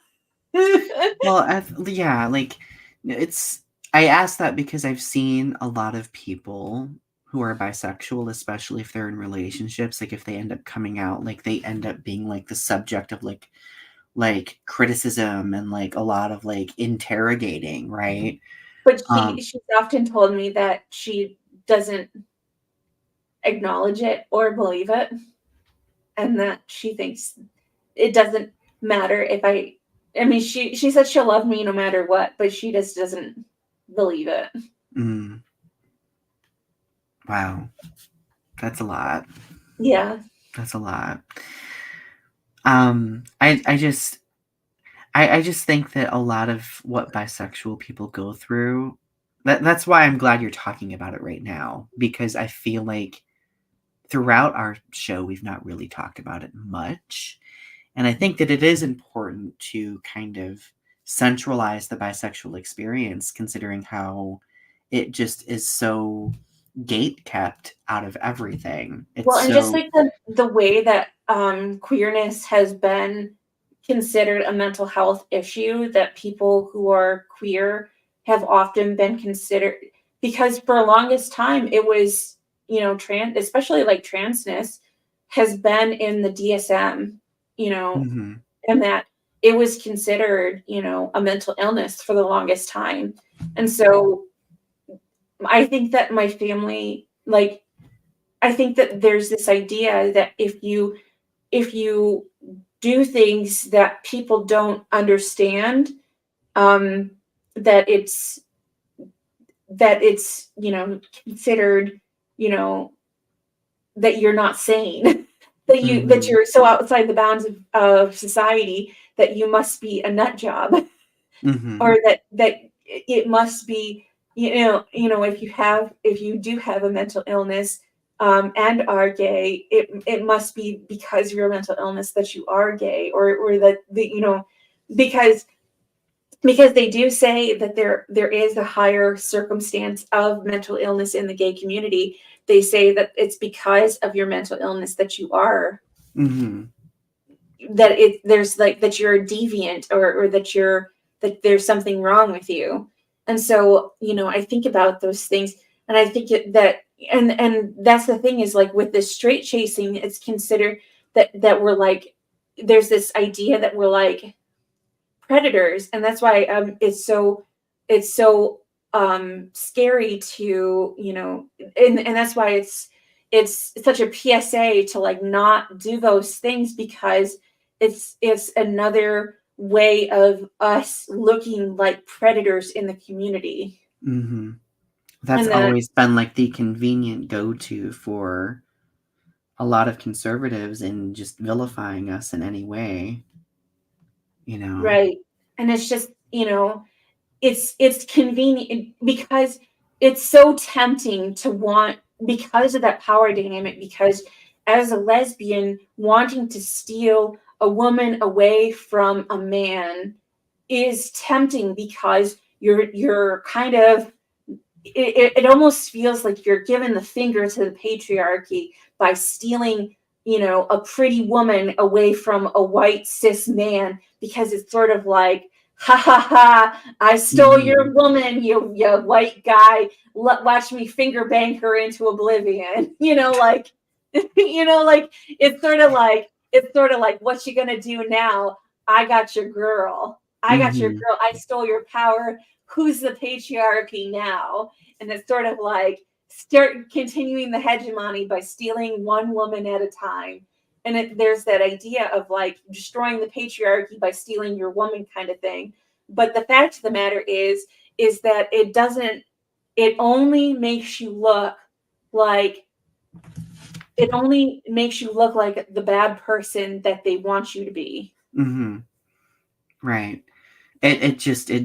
Well, yeah, like, it's I ask that because I've seen a lot of people who are bisexual, especially if they're in relationships, like, if they end up coming out, like, they end up being, like, the subject of, like, criticism and, like, a lot of, like, interrogating, right? But Um she's often told me that she doesn't acknowledge it or believe it, and that she thinks it doesn't matter if I mean, she said she'll love me no matter what, but she just doesn't believe it. mm, wow, that's a lot. Yeah. That's a lot. I just think that a lot of what bisexual people go through, that's why I'm glad you're talking about it right now, because I feel like throughout our show, we've not really talked about it much. And I think that it is important to kind of centralize the bisexual experience, considering how it just is so gate kept out of everything. It's Well, and just so like the way that queerness has been considered a mental health issue, that people who are queer have often been considered, because for the longest time it was, trans, especially like transness has been in the DSM, you know, Mhm. and that it was considered, a mental illness for the longest time. And so I think that my family, like, I think that there's this idea that if you do things that people don't understand, um, that it's considered, you know that you're not sane, that Mhm. you're so outside the bounds of society that you must be a nut job, or Mhm. that it must be, if you do have a mental illness, and are gay, it must be because you're a mental illness that you are gay, or that because they do say that there is a higher circumstance of mental illness in the gay community. They say that it's because of your mental illness that you are, Mhm. there's like that you're a deviant, or that there's something wrong with you. And so, I think about those things, and I think that, and that's the thing, is like with this straight chasing, it's considered that we're like, there's this idea that we're like predators, and that's why it's so scary to, and that's why it's such a PSA to like not do those things, because it's another way of us looking like predators in the community. Mhm. That's And that always been, like, the convenient go-to for a lot of conservatives in just vilifying us in any way, you know? Right. And it's just, it's convenient, because it's so tempting to want, because of that power dynamic, because as a lesbian, wanting to steal a woman away from a man is tempting, because you're kind of, it almost feels like you're giving the finger to the patriarchy by stealing, a pretty woman away from a white cis man, because it's sort of like, ha ha ha, I stole your Mhm. woman, you white guy. Watch me finger bang her into oblivion. Like, like, it's sort of like, what you gonna do now? I got your girl. I got your Mhm. girl. I stole your power. Who's the patriarchy now? And it's sort of like, start continuing the hegemony by stealing one woman at a time. And there's that idea of like destroying the patriarchy by stealing your woman kind of thing. But the fact of the matter is that it doesn't, it only makes you look like, it only makes you look like the bad person that they want you to be. Mhm. Right. It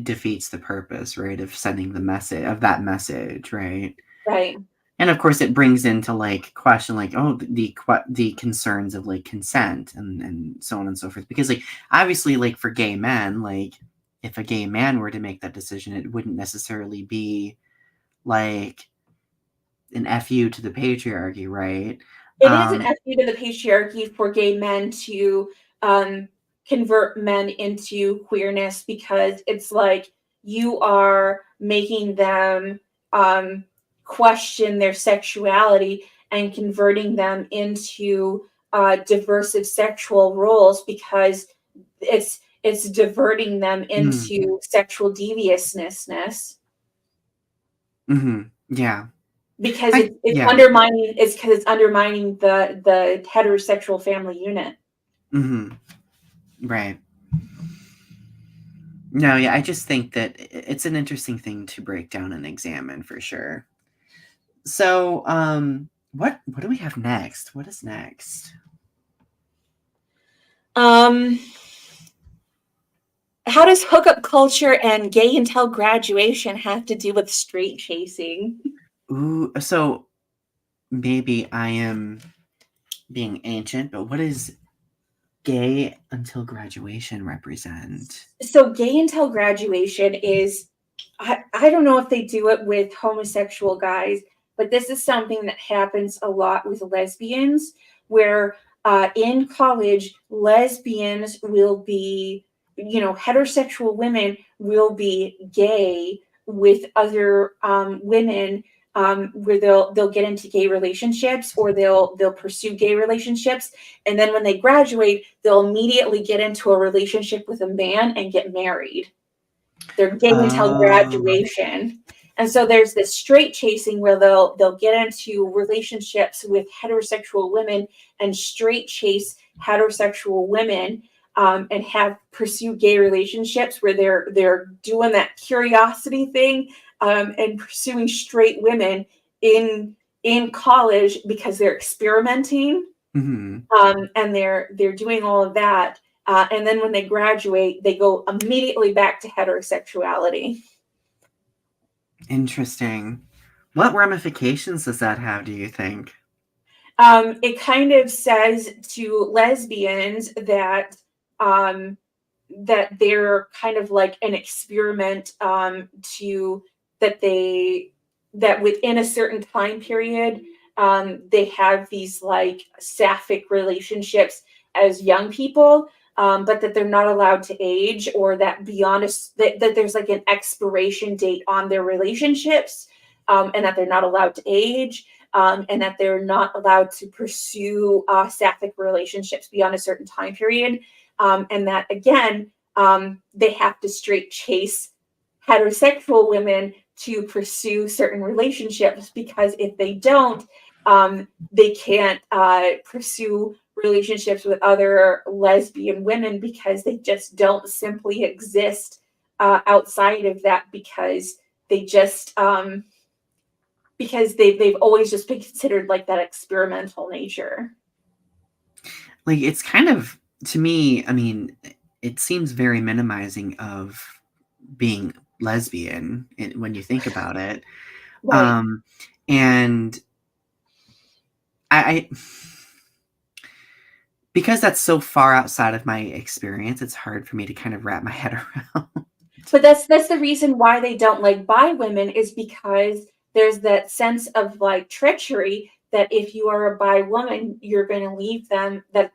defeats the purpose, right, of sending the message of that message, right? Right. And, of course, it brings into, like, question, like, oh, the concerns of, like, consent and so on and so forth, because, like, obviously, like, for gay men, like, if a gay man were to make that decision, it wouldn't necessarily be, like, an "F you" to the patriarchy, right? It is an FU to the patriarchy for gay men to convert men into queerness, because it's like you are making them question their sexuality and converting them into diversive sexual roles, because it's diverting them Mm. into sexual deviousness. Mhm. Yeah. Because I it's yeah. undermining, it's because it's undermining the heterosexual family unit. Mhm. Right. No, yeah, I just think that it's an interesting thing to break down and examine for sure. So, what do we have next? What is next? Um, how does hookup culture and gay until graduation have to do with straight chasing? Ooh, so maybe I am being ancient, but what does gay until graduation represent? So gay until graduation is, I don't know if they do it with homosexual guys, but this is something that happens a lot with lesbians, where in college, lesbians will be, heterosexual women will be gay with other women, where they'll get into gay relationships, or they'll pursue gay relationships, and then when they graduate, they'll immediately get into a relationship with a man and get married. They're gay until Oh. graduation. And so there's this straight chasing where they'll get into relationships with heterosexual women and straight chase heterosexual women, and have pursue gay relationships where they're doing that curiosity thing, and pursuing straight women in college, because they're experimenting, Mhm. and they're doing all of that, and then when they graduate, they go immediately back to heterosexuality. Interesting. What ramifications does that have, do you think? It kind of says to lesbians that um, that they're kind of like an experiment, to that they that within a certain time period, they have these like sapphic relationships as young people, but that they're not allowed to age, or that beyond that there's like an expiration date on their relationships, and that they're not allowed to age, and that they're not allowed to pursue sapphic relationships beyond a certain time period, and that again, they have to straight chase heterosexual women to pursue certain relationships, because if they don't, they can't pursue relationships with other lesbian women, because they just don't simply exist outside of that, because they just because they've always just been considered like that experimental nature. Like, it's kind of, to me, I mean, it seems very minimizing of being lesbian when you think about it. Right. Um, and I because that's so far outside of my experience, it's hard for me to kind of wrap my head around. But that's the reason why they don't like bi women, is because there's that sense of like treachery, that if you are a bi woman, you're going to leave them, that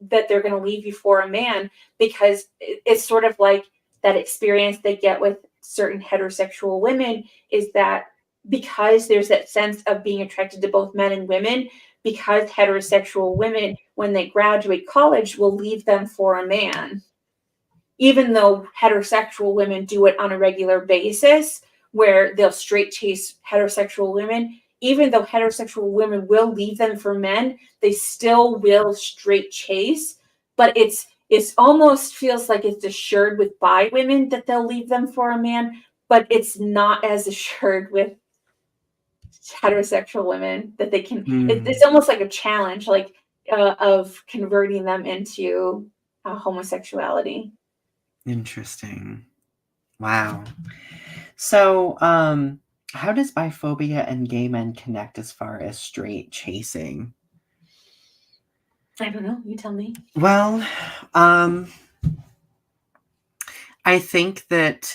they're going to leave you for a man, because it's sort of like that experience they get with certain heterosexual women, is that because there's that sense of being attracted to both men and women, because heterosexual women, when they graduate college, will leave them for a man, even though heterosexual women do it on a regular basis, where they'll straight chase heterosexual women. Even though heterosexual women will leave them for men, they still will straight chase. But it's almost feels like it's assured with bi women that they'll leave them for a man, but it's not as assured with heterosexual women that they can. It's Hmm, almost like a challenge, like of converting them into homosexuality. interesting. Wow. So, how does biphobia and gay men connect as far as straight chasing? I don't know. You tell me. Well, um, I think that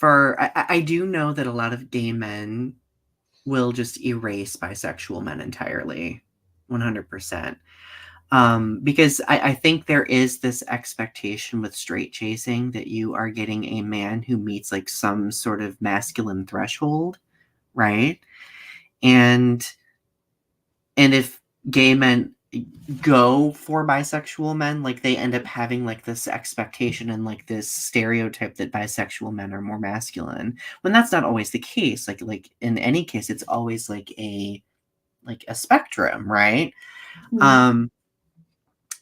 I do know that a lot of gay men will just erase bisexual men entirely, 100%. Because I think there is this expectation with straight chasing that you are getting a man who meets like some sort of masculine threshold, right? And if gay men go for bisexual men, like they end up having like this expectation and like this stereotype that bisexual men are more masculine, when that's not always the case. Like in any case, it's always like a spectrum, right? Mhm. Um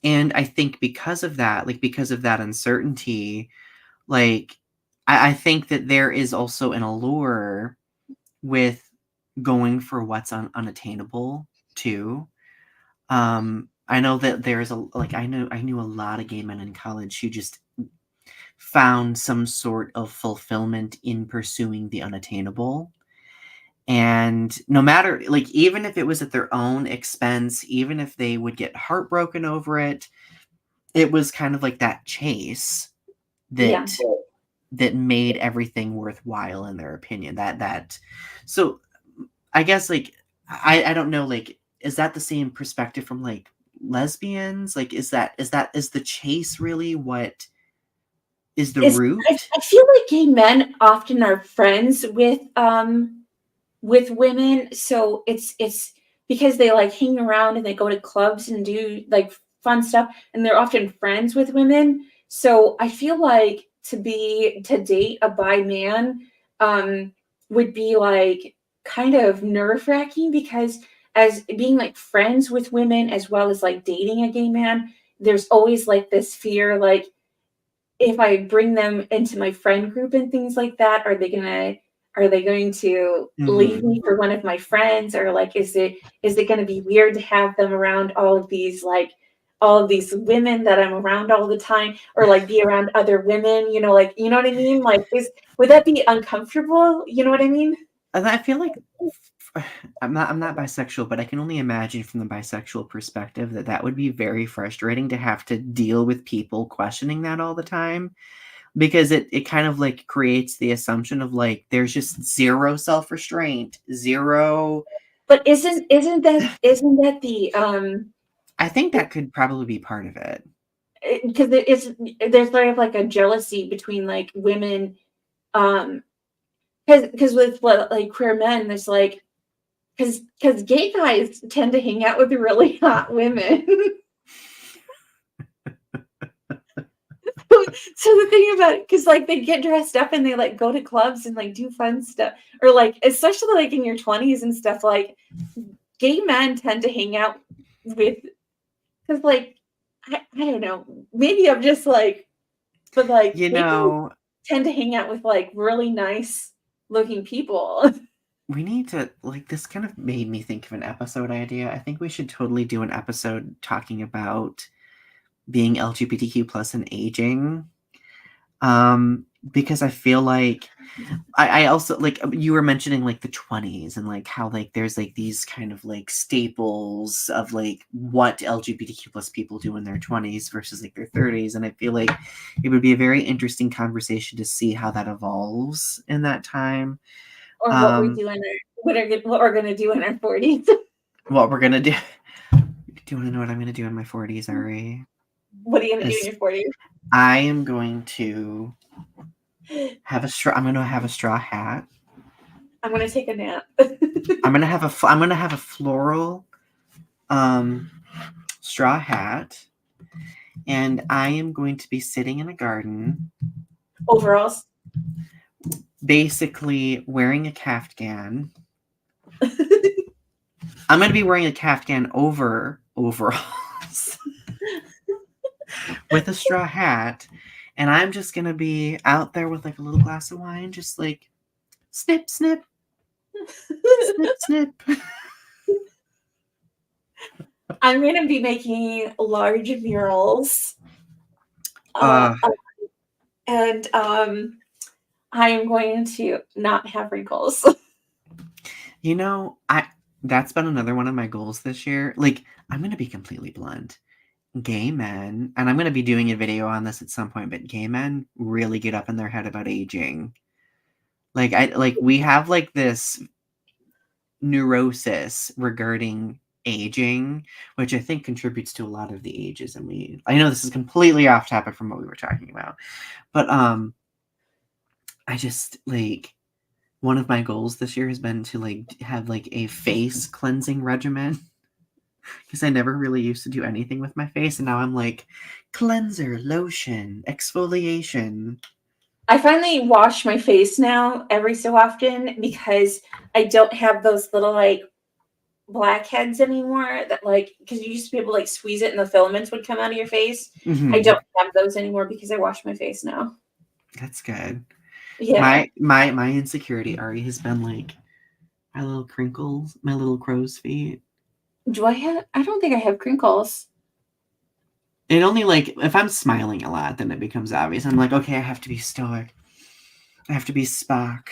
and I think because of that, like because of that uncertainty, like I think that there is also an allure with going for what's unattainable too. I know that there's a like I knew a lot of gay men in college who just found some sort of fulfillment in pursuing the unattainable. And no matter like even if it was at their own expense, even if they would get heartbroken over it, it was kind of like that chase Yeah. that made everything worthwhile in their opinion. That so I guess like I don't know, like is that the same perspective from like lesbians? Like is the chase really what is the It's root? I feel like gay men often are friends with women, so it's because they like hang around and they go to clubs and do like fun stuff, and they're often friends with women. So I feel like to date a bi man um would be like kind of nerve-wracking because as being like friends with women as well as like dating a gay man, there's always like this fear like if I bring them into my friend group and things like that, are they going to leave Mhm. me for one of my friends? Or like is it gonna be weird to have them around all of these women that I'm around all the time, or like be around other women, like you know what I mean? Like is would that be uncomfortable? You know what I mean? And I feel like I'm not bisexual, but I can only imagine from the bisexual perspective that that would be very frustrating to have to deal with people questioning that all the time. Because it kind of, like, creates the assumption of, like, there's just 0 self-restraint, 0. But isn't that the I think that could probably be part of it. because there's sort of like a jealousy between like women um because with what like queer men there's like because gay guys tend to hang out with really hot women. So the thing about it because like they get dressed up and they like go to clubs and like do fun stuff or like especially like in your 20s and stuff like gay men tend to hang out with because like I don't know maybe I'm just like but like You gay guys know, tend to hang out with like really nice looking people. we need to like, this kind of made me think of an episode idea. I think we should totally do an episode talking about being LGBTQ plus and aging. Because I feel like I also like you were mentioning like the 20s and like how like there's like these kind of like staples of like what LGBTQ plus people do in their 20s versus like their 30s. And I feel like it would be a very interesting conversation to see how that evolves in that time. Or what we Um, do in our what we're gonna do in our 40s. what we're gonna do. Do you want to know what I'm gonna do in my 40s, Ari? What are you gonna do in Is your 40s? I am going to have a straw. I'm gonna have a straw hat. I'm gonna take a nap. I'm gonna have a floral um, straw hat, and I am going to be sitting in a garden, Overalls. basically wearing a caftan. I'm going to be wearing a caftan over overalls with a straw hat, and I'm just going to be out there with like a little glass of wine, just like snip, snip, snip, snip. I'm gonna be making large murals. Uh, Uh, and I am going to not have wrinkles. you know, I that's been another one of my goals this year. Like, I'm going to be completely blunt. Gay men, and I'm going to be doing a video on this at some point, but gay men really get up in their head about aging. Like we have like this neurosis regarding aging, which I think contributes to a lot of the ageism. I know this is completely off topic from what we were talking about, but I just like one of my goals this year has been to like have like a face cleansing regimen because I never really used to do anything with my face, and now I'm like cleanser, lotion, exfoliation. I finally wash my face now every so often because I don't have those little like blackheads anymore that like because you used to be able to like squeeze it and the filaments would come out of your face. I don't have those anymore because I wash my face now. That's good. Yeah. My insecurity, Ari, has been like my little crinkles, my little crow's feet. Do I have? I don't think I have crinkles. It only like if I'm smiling a lot, then it becomes obvious. I'm like, okay, I have to be stoic. I have to be Spock.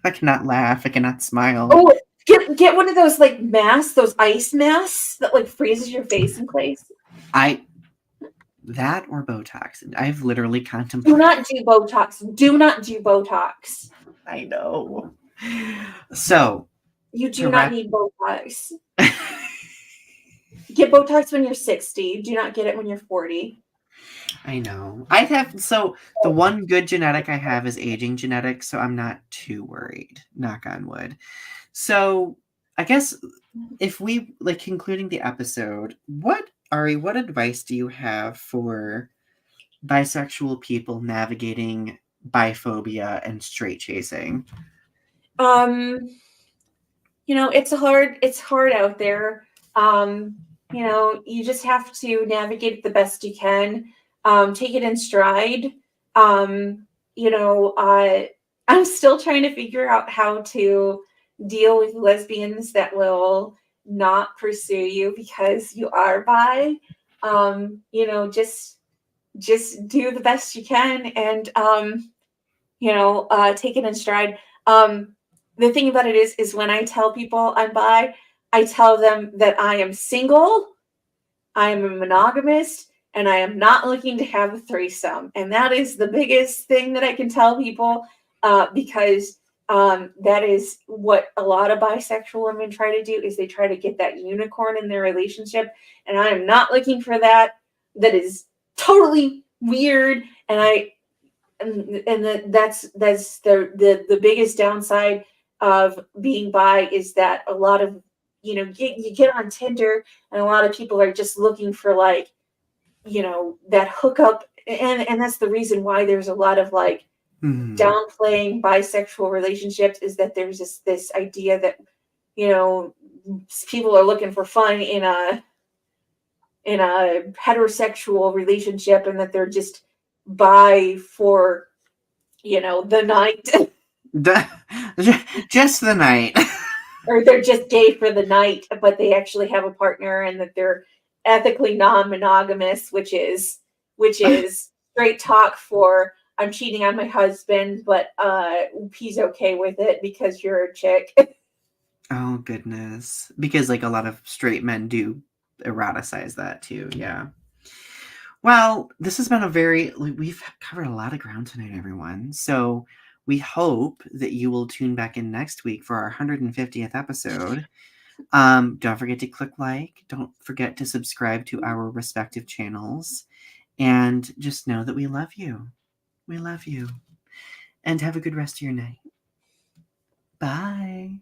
I cannot laugh. I cannot smile. Oh, get one of those like masks, those ice masks that like freezes your face in place. That or Botox. I've literally Do contemplated. not do Botox. Do not do Botox. I know. So You do to not wrap. need Botox. Get Botox when you're 60. Do not get it when you're 40. I know. I have so the one good genetic I have is aging genetics, so I'm not too worried. Knock on wood. So I guess if we like concluding the episode, Ari, what advice do you have for bisexual people navigating biphobia and straight chasing? It's hard out there. You just have to navigate it the best you can. Take it in stride. Um, I'm still trying to figure out how to deal with lesbians that will not pursue you because you are bi. Just do the best you can and take it in stride. The thing about it is when I tell people I'm bi, I tell them that I am single, I am a monogamist, and I am not looking to have a threesome. And that is the biggest thing that I can tell people because that is what a lot of bisexual women try to do is they try to get that unicorn in their relationship. And I am not looking for that. That is totally weird. That's the biggest downside of being bi is that a lot of you get on Tinder and a lot of people are just looking for like that hookup and that's the reason why there's a lot of like downplaying bisexual relationships is that there's this idea that people are looking for fun in a heterosexual relationship and that they're just bi for the night Just the night. or they're just gay for the night but they actually have a partner and that they're ethically non-monogamous which is straight talk for I'm cheating on my husband but he's okay with it because you're a chick. Oh goodness. Because like a lot of straight men do eroticize that too. Yeah. Well, this has been we've covered a lot of ground tonight, everyone. So we hope that you will tune back in next week for our 150th episode. Don't forget to click like. Don't forget to subscribe to our respective channels. And just know that we love you. We love you. And have a good rest of your night. Bye.